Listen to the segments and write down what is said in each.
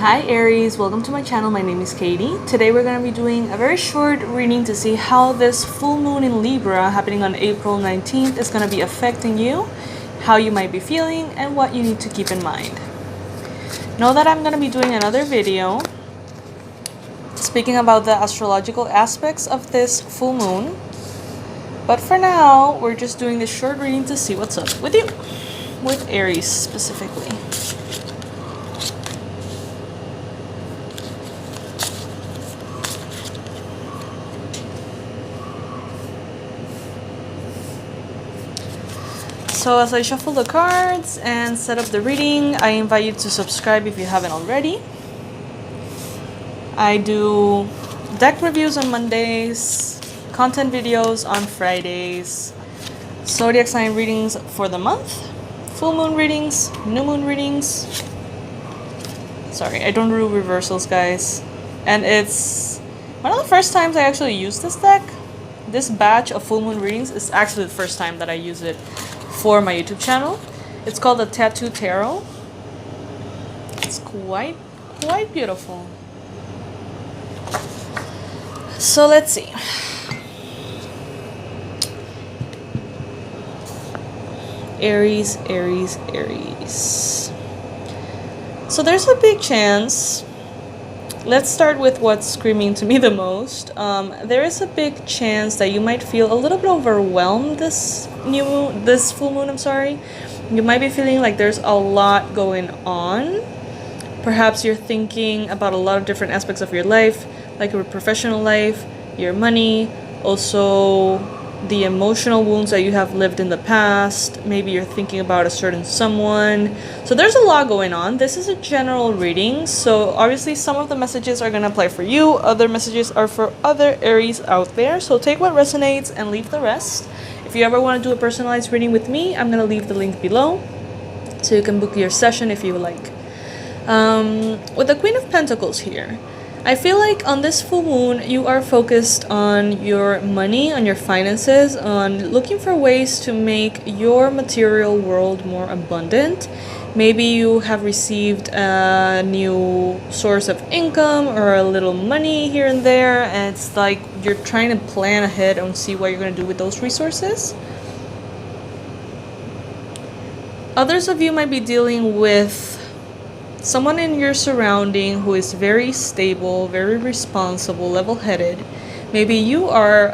Hi Aries, welcome to my channel. My name is Katie. Today we're going to be doing a very short reading to see how this full moon in Libra happening on April 19th is going to be affecting you, how you might be feeling, and what you need to keep in mind. Know that I'm going to be doing another video speaking about the astrological aspects of this full moon. But for now, we're just doing this short reading to see what's up with you, with Aries specifically. So as I shuffle the cards and set up the reading, I invite you to subscribe if you haven't already. I do deck reviews on Mondays, content videos on Fridays, Zodiac sign readings for the month, full moon readings, new moon readings. Sorry, I don't do reversals, guys. And it's one of the first times I actually use this deck. This batch of full moon readings is actually the first time that I use it for my YouTube channel. It's called the Tattoo Tarot. It's quite beautiful. So let's see. Aries, Aries, Aries. So there's a big chance. Let's start with what's screaming to me the most. There is a big chance that you might feel a little bit overwhelmed this full moon. I'm sorry. You might be feeling like there's a lot going on. Perhaps you're thinking about a lot of different aspects of your life, like your professional life, your money, also the emotional wounds that you have lived in the past. Maybe you're thinking about a certain someone. So there's a lot going on. This is a general reading, so obviously some of the messages are going to apply for you, other messages are for other Aries out there. So take what resonates and leave the rest. If you ever want to do a personalized reading with me, I'm going to leave the link below so you can book your session if you like. With the Queen of Pentacles here, I feel like on this full moon, you are focused on your money, on your finances, on looking for ways to make your material world more abundant. Maybe you have received a new source of income or a little money here and there, and it's like you're trying to plan ahead and see what you're going to do with those resources. Others of you might be dealing with someone in your surrounding who is very stable, very responsible, level-headed. Maybe you are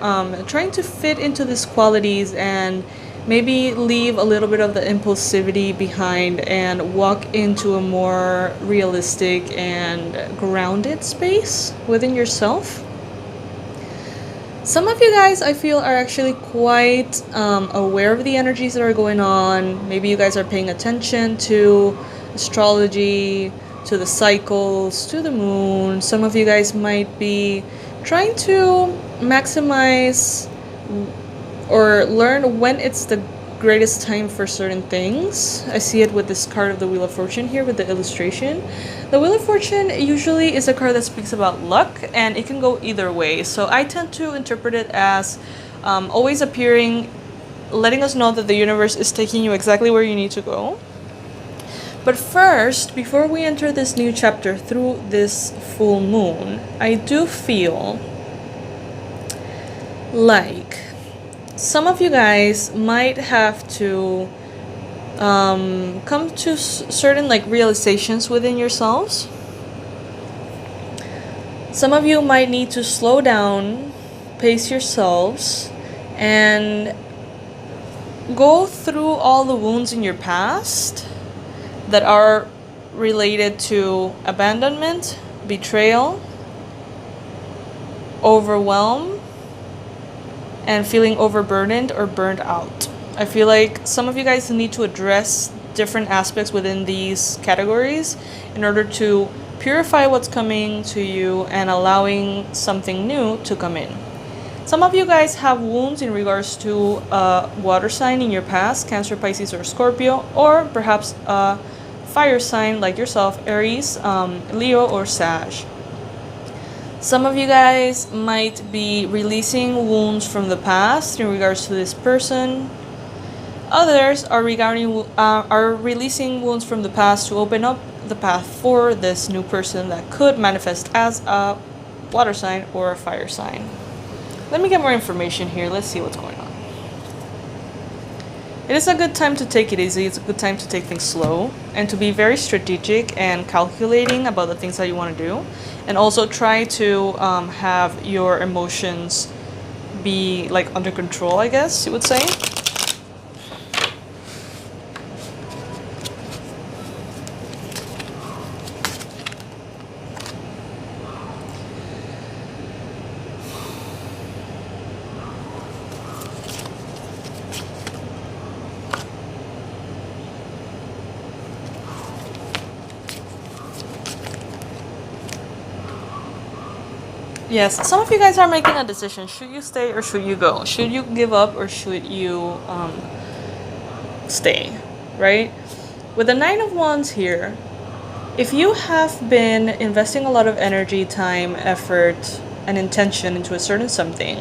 trying to fit into these qualities and maybe leave a little bit of the impulsivity behind and walk into a more realistic and grounded space within yourself. Some of you guys, I feel, are actually quite aware of the energies that are going on. Maybe you guys are paying attention to astrology, to the cycles, to the moon. Some of you guys might be trying to maximize or learn when it's the greatest time for certain things. I see it with this card of the Wheel of Fortune here with the illustration. The Wheel of Fortune usually is a card that speaks about luck, and it can go either way. So I tend to interpret it as always appearing, letting us know that the universe is taking you exactly where you need to go. But first, before we enter this new chapter through this full moon, I do feel like some of you guys might have to come to certain realizations within yourselves. Some of you might need to slow down, pace yourselves, and go through all the wounds in your past that are related to abandonment, betrayal, overwhelm, and feeling overburdened or burned out. I feel like some of you guys need to address different aspects within these categories in order to purify what's coming to you and allowing something new to come in. Some of you guys have wounds in regards to a water sign in your past, Cancer, Pisces, or Scorpio, or perhaps a fire sign like yourself, Aries, Leo, or Sag. Some of you guys might be releasing wounds from the past in regards to this person. Others are releasing wounds from the past to open up the path for this new person that could manifest as a water sign or a fire sign. Let me get more information here. Let's see what's going on. It is a good time to take it easy. It's a good time to take things slow and to be very strategic and calculating about the things that you want to do. And also try to have your emotions be like under control, I guess you would say. Yes, some of you guys are making a decision. Should you stay or should you go? Should you give up or should you stay, right? With the 9 of Wands here, if you have been investing a lot of energy, time, effort, and intention into a certain something,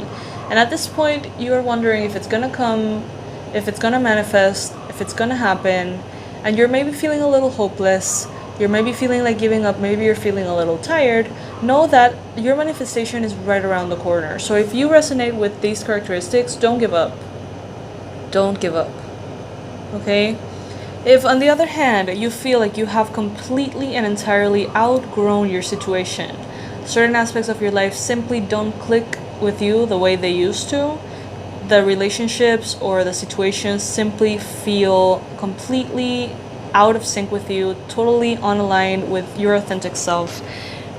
and at this point you are wondering if it's gonna come, if it's gonna manifest, if it's gonna happen, and you're maybe feeling a little hopeless, you're maybe feeling like giving up, maybe you're feeling a little tired, know that your manifestation is right around the corner. So if you resonate with these characteristics, don't give up. Don't give up. Okay? If on the other hand, you feel like you have completely and entirely outgrown your situation, certain aspects of your life simply don't click with you the way they used to, the relationships or the situations simply feel completely out of sync with you, totally unaligned with your authentic self,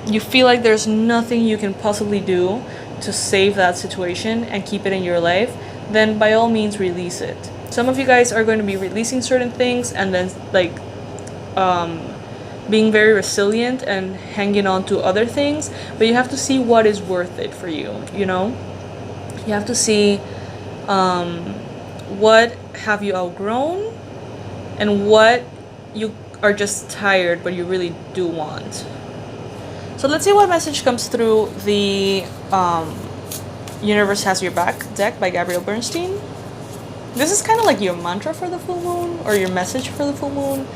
you feel like there's nothing you can possibly do to save that situation and keep it in your life, then by all means release it. Some of you guys are going to be releasing certain things and then like being very resilient and hanging on to other things, but you have to see what is worth it for you, you know? You have to see what have you outgrown and what you are just tired but you really do want. So let's see what message comes through the Universe Has Your Back deck by Gabrielle Bernstein. This is kind of like your mantra for the full moon or your message for the full moon.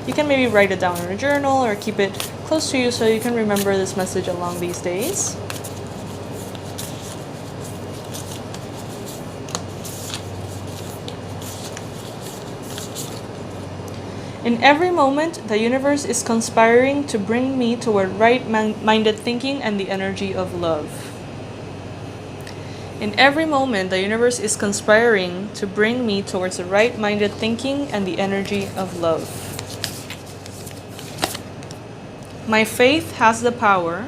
You can maybe write it down in a journal or keep it close to you so you can remember this message along these days. In every moment, the universe is conspiring to bring me toward right-minded thinking and the energy of love. In every moment, the universe is conspiring to bring me towards the right-minded thinking and the energy of love. My faith has the power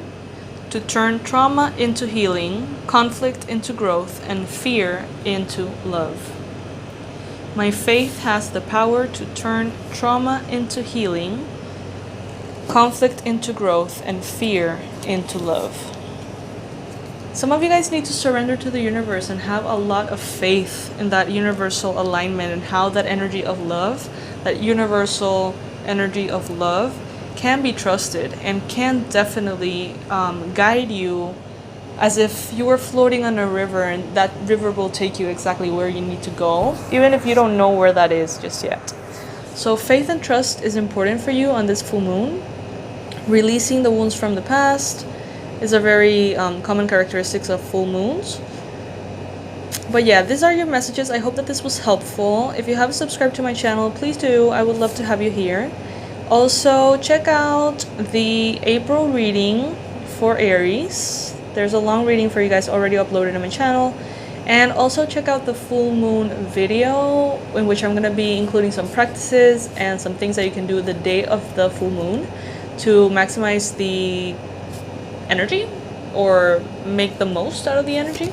to turn trauma into healing, conflict into growth, and fear into love. My faith has the power to turn trauma into healing, conflict into growth, and fear into love. Some of you guys need to surrender to the universe and have a lot of faith in that universal alignment and how that energy of love, that universal energy of love can be trusted and can definitely guide you as if you were floating on a river, and that river will take you exactly where you need to go, even if you don't know where that is just yet. So faith and trust is important for you on this full moon. Releasing the wounds from the past is a very common characteristic of full moons. But yeah, these are your messages. I hope that this was helpful. If you haven't subscribed to my channel, please do. I would love to have you here. Also, check out the April reading for Aries. There's a long reading for you guys already uploaded on my channel. And also check out the full moon video, in which I'm going to be including some practices and some things that you can do the day of the full moon to maximize the energy or make the most out of the energy.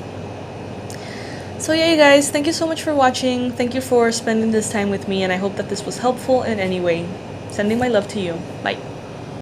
So yeah, you guys, thank you so much for watching. Thank you for spending this time with me, and I hope that this was helpful in any way. Sending my love to you. Bye.